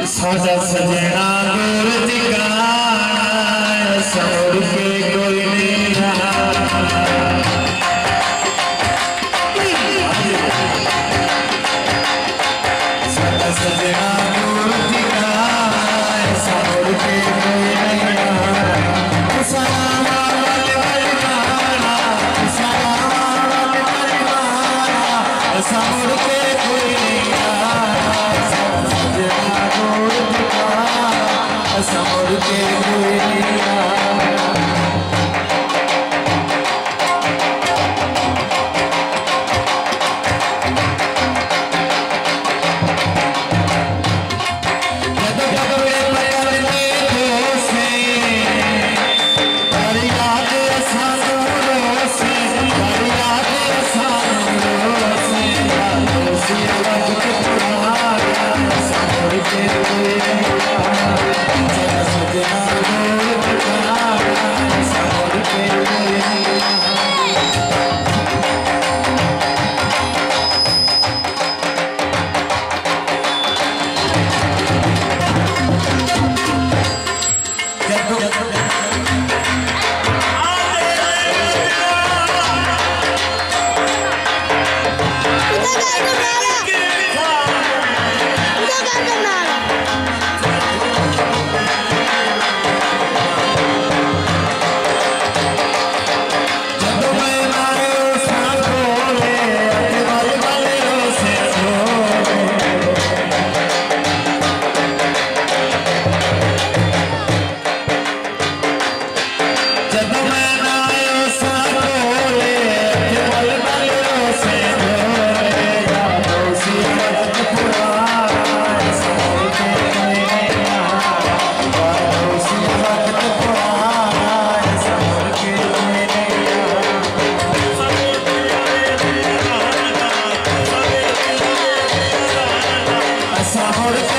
सादा सजना गुर दिगाना सौर के कोई नहीं रहा सादा सजना गुर दिगाना सौर के कोई नहीं रहा सलाम बलिवाना सलाम बलिवाना सौर के कोई नहीं रहा समर के Sabor